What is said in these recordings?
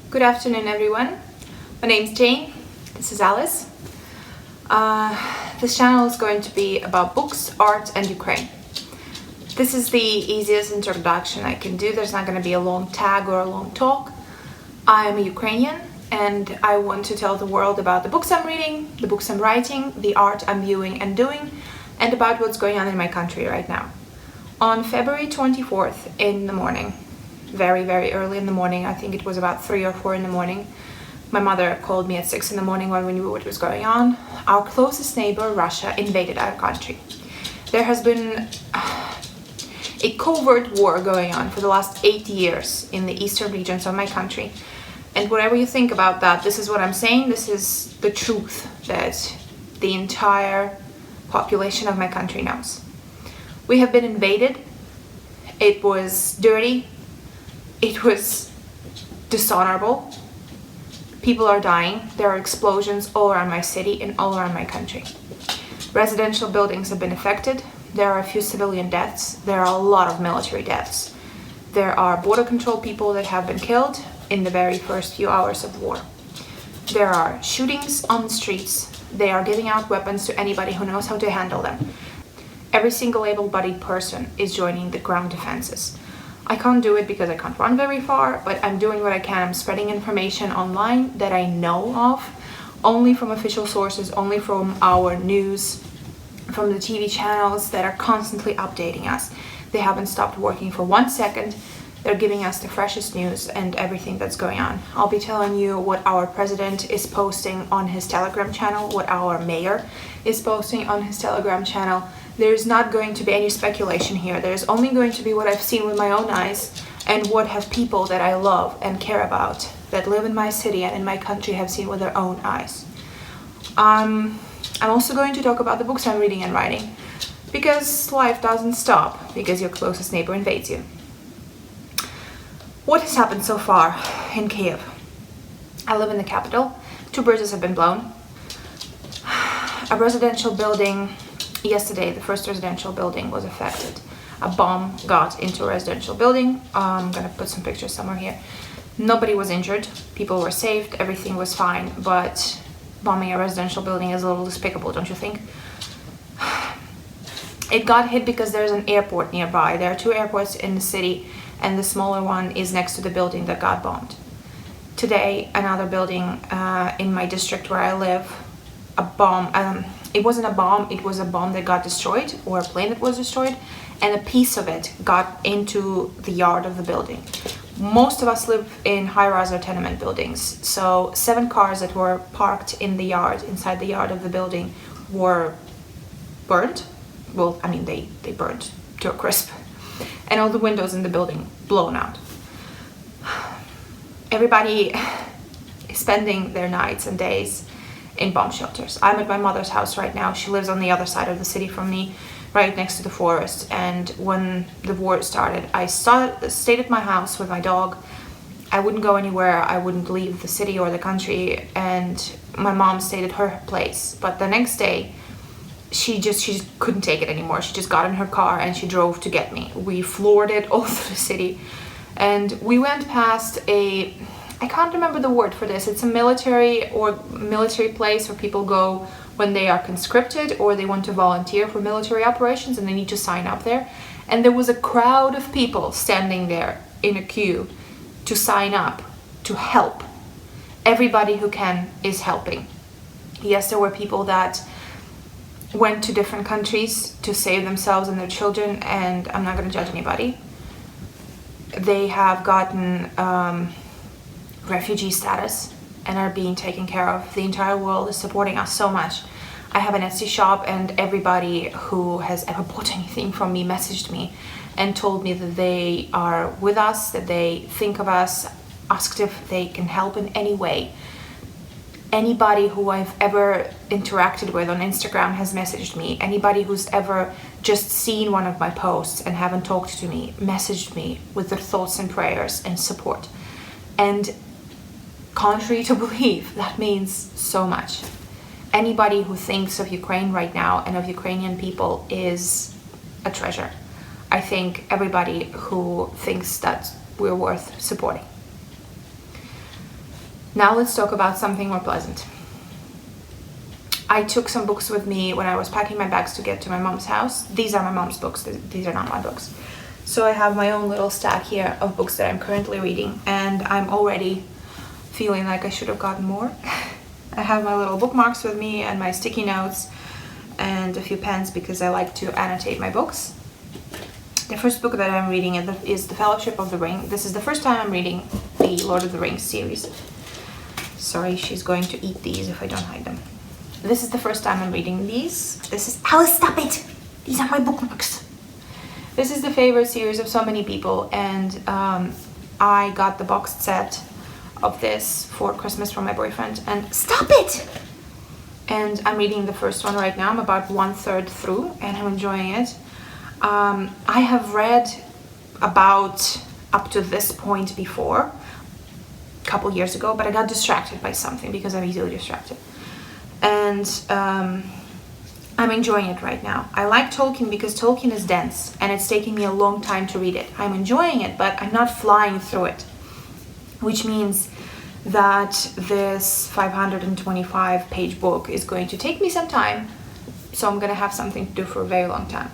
Good afternoon, everyone. My name's Jane. This is Alice. This channel is going to be about books, art, and Ukraine. This is the easiest introduction I can do. There's not going to be a long tag or a long talk. I am a Ukrainian, and I want to tell the world about the books I'm reading, the books I'm writing, the art I'm viewing and doing, and about what's going on in my country right now. On February 24th in the morning, very, very early in the morning, I think it was about 3 or 4 in the morning, my mother called me at 6 in the morning when we knew what was going on. Our closest neighbor, Russia, invaded our country. There has been a covert war going on for the last 8 years in the eastern regions of my country. And whatever you think about that, this is what I'm saying. This is the truth that the entire population of my country knows. We have been invaded. It was dirty. It was dishonorable. People are dying. There are explosions all around my city and all around my country. Residential buildings have been affected. There are a few civilian deaths. There are a lot of military deaths. There are border control people that have been killed in the very first few hours of war. There are shootings on the streets. They are giving out weapons to anybody who knows how to handle them. Every single able-bodied person is joining the ground defenses. I can't do it because I can't run very far, but I'm doing what I can. I'm spreading information online that I know of, only from official sources, only from our news, from the TV channels that are constantly updating us. They haven't stopped working for 1 second. They're giving us the freshest news and everything that's going on. I'll be telling you what our president is posting on his Telegram channel, what our mayor is posting on his Telegram channel. There's not going to be any speculation here. There's only going to be what I've seen with my own eyes and what have people that I love and care about that live in my city and in my country have seen with their own eyes. I'm also going to talk about the books I'm reading and writing, because life doesn't stop because your closest neighbor invades you. What has happened so far in Kiev? I live in the capital. 2 bridges have been blown. A residential building, yesterday the first residential building was affected. A bomb got into a residential building. I'm gonna put some pictures somewhere here. Nobody was injured. People were saved. Everything was fine. But bombing a residential building is a little despicable, don't you think? It got hit because there's an airport nearby. There are 2 airports in the city, and the smaller one is next to the building that got bombed. Today, another building in my district where I live, a bomb, it wasn't a bomb, it was a bomb that got destroyed, or a plane that was destroyed, and a piece of it got into the yard of the building. Most of us live in high-rise or tenement buildings, so 7 cars that were parked in the yard, inside the yard of the building, were burned. Well, I mean, they burned to a crisp. And all the windows in the building blown out. Everybody is spending their nights and days in bomb shelters. I'm at my mother's house right now. She lives on the other side of the city from me, right next to the forest. And when the war started, I stayed at my house with my dog. I wouldn't go anywhere. I wouldn't leave the city or the country. And my mom stayed at her place. But the next day, she just couldn't take it anymore. She just got in her car and she drove to get me. We floored it all through the city. And we went past I can't remember the word for this. It's a military place where people go when they are conscripted or they want to volunteer for military operations and they need to sign up there. And there was a crowd of people standing there in a queue to sign up, to help. Everybody who can is helping. Yes, there were people that went to different countries to save themselves and their children, and I'm not going to judge anybody. They have gotten refugee status and are being taken care of. The entire world is supporting us so much. I have an Etsy shop, and everybody who has ever bought anything from me messaged me and told me that they are with us, that they think of us, asked if they can help in any way. Anybody who I've ever interacted with on Instagram has messaged me. Anybody who's ever just seen one of my posts and haven't talked to me, messaged me with their thoughts and prayers and support. And contrary to belief, that means so much. Anybody who thinks of Ukraine right now and of Ukrainian people is a treasure. I think everybody who thinks that we're worth supporting. Now let's talk about something more pleasant. I took some books with me when I was packing my bags to get to my mom's house. These are my mom's books, these are not my books. So I have my own little stack here of books that I'm currently reading, and I'm already feeling like I should have gotten more. I have my little bookmarks with me and my sticky notes and a few pens because I like to annotate my books. The first book that I'm reading is The Fellowship of the Ring. This is the first time I'm reading the Lord of the Rings series. Sorry, she's going to eat these if I don't hide them. This is the first time I'm reading these. This is... Alice, stop it! These are my bookmarks. This is the favorite series of so many people, and I got the boxed set of this for Christmas from my boyfriend, and stop it! And I'm reading the first one right now. I'm about 1/3 through, and I'm enjoying it. I have read about up to this point before, a couple years ago, but I got distracted by something because I'm easily distracted. And I'm enjoying it right now. I like Tolkien because Tolkien is dense and it's taking me a long time to read it. I'm enjoying it, but I'm not flying through it, which means that this 525-page book is going to take me some time, so I'm gonna have something to do for a very long time.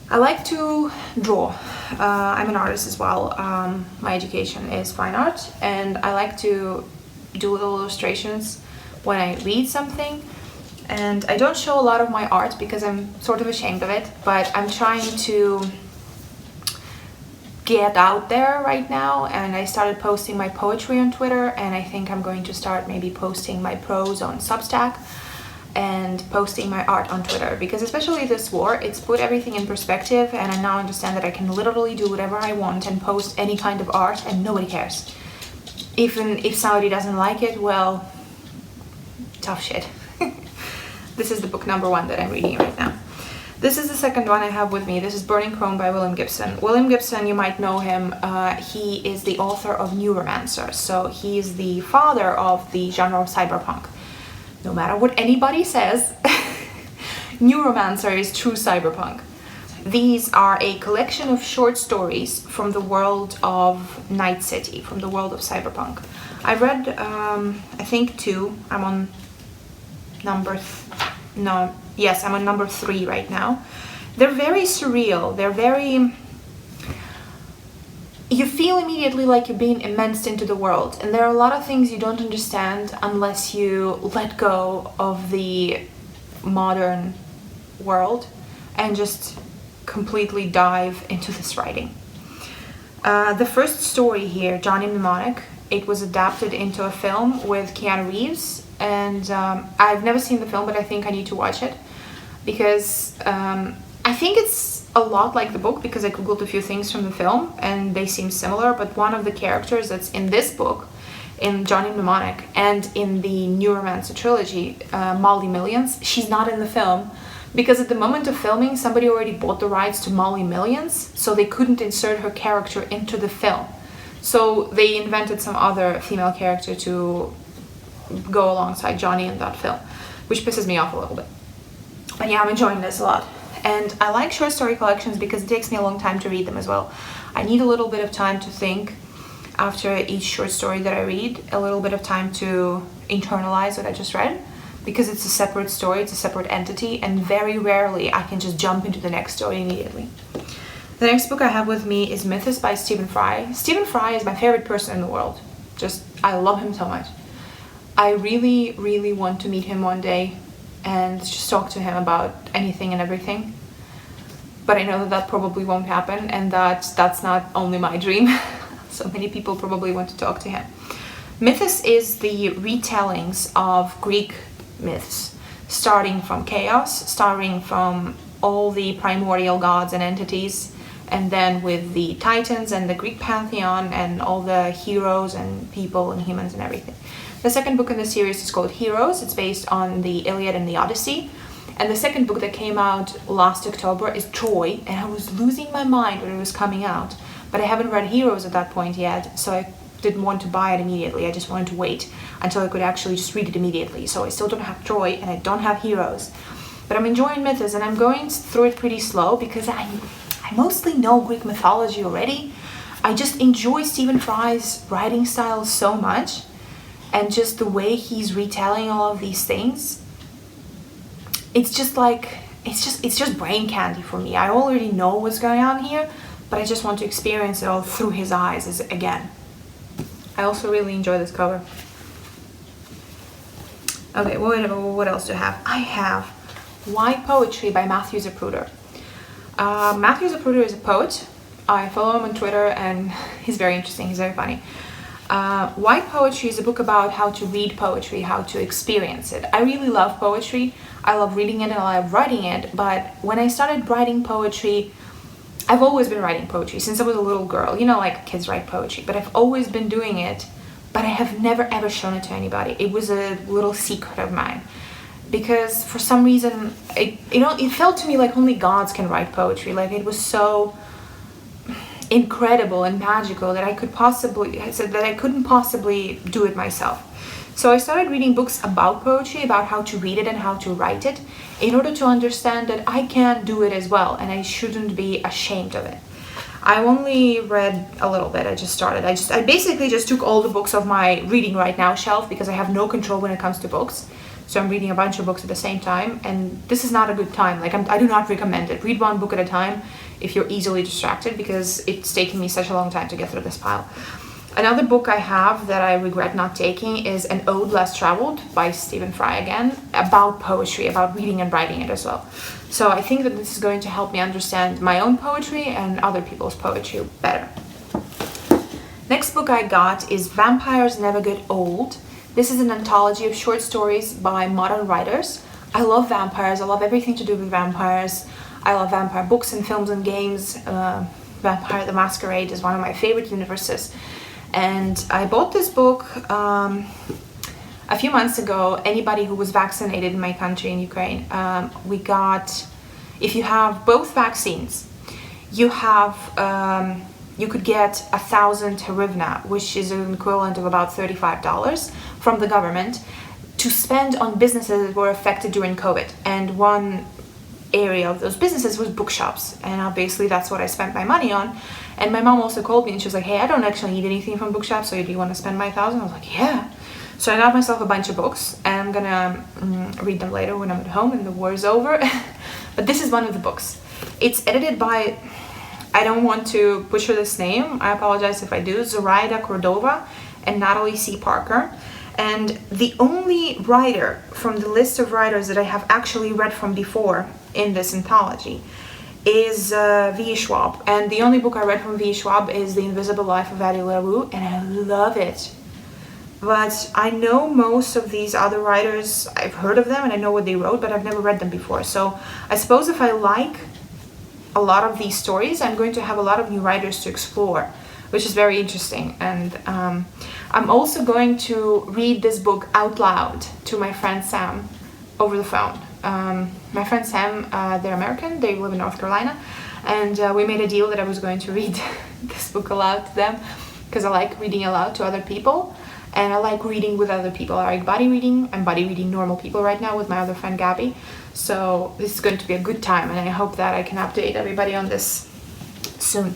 I like to draw. I'm an artist as well. My education is fine art, and I like to do little illustrations when I read something. And I don't show a lot of my art because I'm sort of ashamed of it, but I'm trying to get out there right now, and I started posting my poetry on Twitter, and I think I'm going to start maybe posting my prose on Substack and posting my art on Twitter, because especially this war, it's put everything in perspective, and I now understand that I can literally do whatever I want and post any kind of art and nobody cares. Even if somebody doesn't like it, well, tough shit. This is the book number 1 that I'm reading right now. This is the second one I have with me. This is Burning Chrome by William Gibson. William Gibson, you might know him. He is the author of Neuromancer. So he is the father of the genre of cyberpunk. No matter what anybody says, Neuromancer is true cyberpunk. These are a collection of short stories from the world of Night City, from the world of cyberpunk. I've read, I think 2. I'm on number... I'm on number 3 right now. They're very surreal. They're very... You feel immediately like you're being immersed into the world, and there are a lot of things you don't understand unless you let go of the modern world and just completely dive into this writing. The first story here, Johnny Mnemonic, it was adapted into a film with Keanu Reeves, and I've never seen the film, but I think I need to watch it because I think it's a lot like the book, because I googled a few things from the film and they seem similar, but one of the characters that's in this book, in Johnny Mnemonic, and in the Neuromancer trilogy, Molly Millions, she's not in the film because at the moment of filming somebody already bought the rights to Molly Millions, so they couldn't insert her character into the film. So they invented some other female character to go alongside Johnny in that film, which pisses me off a little bit. But yeah, I'm enjoying this a lot. And I like short story collections because it takes me a long time to read them as well. I need a little bit of time to think after each short story that I read, a little bit of time to internalize what I just read, because it's a separate story, it's a separate entity, and very rarely I can just jump into the next story immediately. The next book I have with me is Mythos by Stephen Fry. Stephen Fry is my favorite person in the world. I love him so much. I really, really want to meet him one day and just talk to him about anything and everything. But I know that that probably won't happen, and that's not only my dream. So many people probably want to talk to him. Mythos is the retellings of Greek myths, starting from chaos, starting from all the primordial gods and entities, and then with the Titans and the Greek pantheon and all the heroes and people and humans and everything. The second book in the series is called Heroes. It's based on the Iliad and the Odyssey. And the second book that came out last October is Troy, and I was losing my mind when it was coming out. But I haven't read Heroes at that point yet, so I didn't want to buy it immediately. I just wanted to wait until I could actually just read it immediately. So I still don't have Troy and I don't have Heroes. But I'm enjoying Mythos, and I'm going through it pretty slow because I mostly know Greek mythology already. I just enjoy Stephen Fry's writing style so much and just the way he's retelling all of these things, it's just like, it's just brain candy for me. I already know what's going on here, but I just want to experience it all through his eyes again. I also really enjoy this cover. Okay, what else do I have? I have Why Poetry by Matthew Zapruder. Matthew Zapruder is a poet. I follow him on Twitter and he's very interesting, he's very funny. Why Poetry is a book about how to read poetry, how to experience it. I really love poetry. I love reading it and I love writing it, but when I started writing poetry, I've always been writing poetry since I was a little girl. You know, like kids write poetry, but I've always been doing it, but I have never ever shown it to anybody. It was a little secret of mine. Because for some reason, it felt to me like only gods can write poetry. Like it was so incredible and magical that I couldn't possibly do it myself. So I started reading books about poetry, about how to read it and how to write it, in order to understand that I can do it as well and I shouldn't be ashamed of it. I only read a little bit. I just started. I basically just took all the books off my reading right now shelf because I have no control when it comes to books. So I'm reading a bunch of books at the same time, and this is not a good time. Like I do not recommend it. Read one book at a time if you're easily distracted, because it's taken me such a long time to get through this pile. Another book I have that I regret not taking is An Ode Less Traveled by Stephen Fry again, about poetry, about reading and writing it as well. So I think that this is going to help me understand my own poetry and other people's poetry better. Next book I got is Vampires Never Get Old. This is an anthology of short stories by modern writers. I love vampires. I love everything to do with vampires. I love vampire books and films and games. Vampire the Masquerade is one of my favorite universes. And I bought this book a few months ago. Anybody who was vaccinated in my country, in Ukraine, we got, if you have both vaccines, you could get 1,000 hryvnia, which is an equivalent of about $35 from the government, to spend on businesses that were affected during COVID. And one area of those businesses was bookshops, and obviously that's what I spent my money on. And my mom also called me and she was like, hey, I don't actually need anything from bookshops, so do you want to spend my 1,000? I was like, yeah. So I got myself a bunch of books, and I'm gonna read them later when I'm at home and the war is over. But this is one of the books. It's edited by, I don't want to butcher this name, I apologize if I do, Zoraida Cordova and Natalie C. Parker. And the only writer from the list of writers that I have actually read from before in this anthology is V. Schwab. And the only book I read from V. Schwab is The Invisible Life of Addie LaRue, and I love it. But I know most of these other writers, I've heard of them and I know what they wrote, but I've never read them before. So I suppose if I like a lot of these stories, I'm going to have a lot of new writers to explore, which is very interesting. And I'm also going to read this book out loud to my friend Sam over the phone. My friend Sam, they're American, they live in North Carolina, and we made a deal that I was going to read this book aloud to them, because I like reading aloud to other people, and I like reading with other people. I like buddy reading. I'm buddy reading normal people right now with my other friend Gabby. So this is going to be a good time, and I hope that I can update everybody on this soon.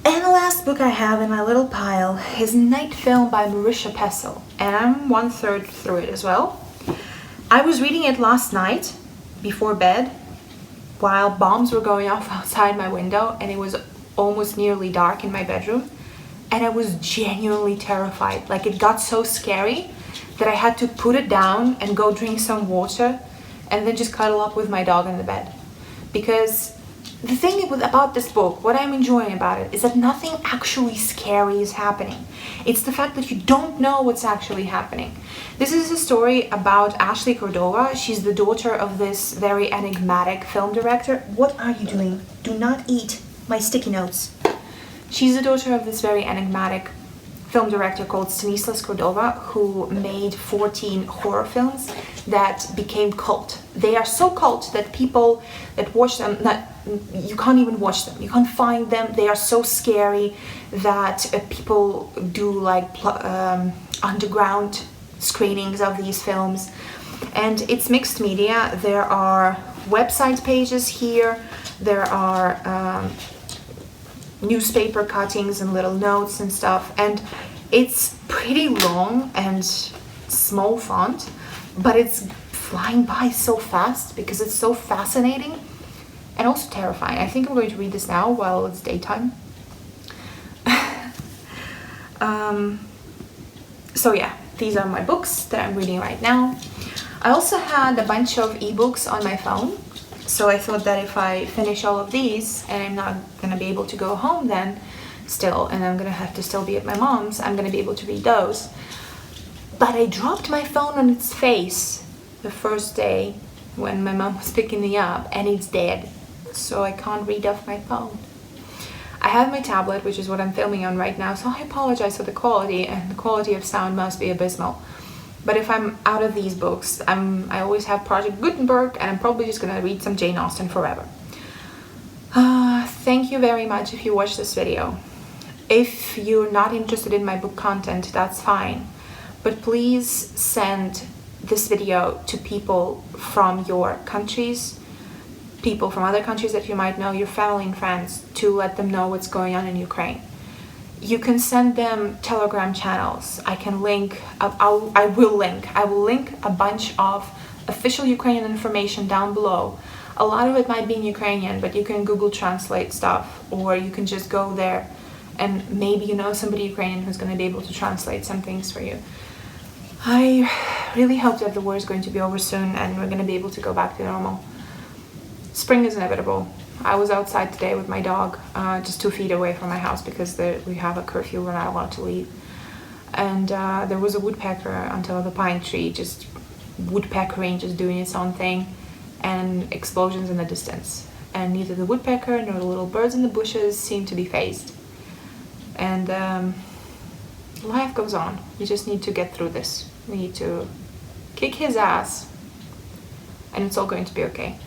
And the last book I have in my little pile is Night Film by Marisha Pessel, and I'm 1/3 through it as well. I was reading it last night before bed while bombs were going off outside my window, and it was almost nearly dark in my bedroom, and I was genuinely terrified. Like, it got so scary that I had to put it down and go drink some water and then just cuddle up with my dog in the bed. Because the thing about this book, what I'm enjoying about it, is that nothing actually scary is happening. It's the fact that you don't know what's actually happening. This is a story about Ashley Cordova. She's the daughter of this very enigmatic film director. What are you doing? Do not eat my sticky notes. She's the daughter of this very enigmatic film director called Stanislas Cordova, who made 14 horror films that became cult. They are so cult that people that watch them, you can't even watch them. You can't find them. They are so scary that people do like underground screenings of these films. And it's mixed media. There are website pages here. There are newspaper cuttings and little notes and stuff, and it's pretty long and small font, but it's flying by so fast because it's so fascinating and also terrifying. I think I'm going to read this now while it's daytime. So yeah, these are my books that I'm reading right now. I also had a bunch of ebooks on my phone, so I thought that if I finish all of these and I'm not gonna be able to go home then still, and I'm gonna have to still be at my mom's, I'm gonna be able to read those. But I dropped my phone on its face the first day when my mom was picking me up, and it's dead, so I can't read off my phone. I have my tablet, which is what I'm filming on right now, so I apologize for the quality, and the quality of sound must be abysmal. But if I'm out of these books, I always have Project Gutenberg, and I'm probably just gonna read some Jane Austen forever. Thank you very much if you watched this video. If you're not interested in my book content, that's fine. But please send this video to people from your countries, people from other countries that you might know, your family and friends, to let them know what's going on in Ukraine. You can send them Telegram channels. I can link, I will link a bunch of official Ukrainian information down below. A lot of it might be in Ukrainian, but you can Google Translate stuff, or you can just go there and maybe you know somebody Ukrainian who's going to be able to translate some things for you. I really hope that the war is going to be over soon and we're going to be able to go back to normal. Spring is inevitable. I was outside today with my dog, just 2 feet away from my house because we have a curfew, we're not allowed to leave. And there was a woodpecker on top of the pine tree, just woodpeckering, just doing its own thing, and explosions in the distance. And neither the woodpecker nor the little birds in the bushes seem to be fazed. And life goes on. You just need to get through this. We need to kick his ass, and it's all going to be okay.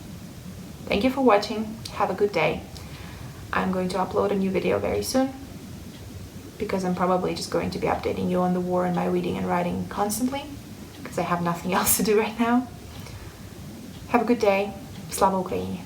Thank you for watching. Have a good day. I'm going to upload a new video very soon because I'm probably just going to be updating you on the war and my reading and writing constantly because I have nothing else to do right now. Have a good day. Slava Ukraini.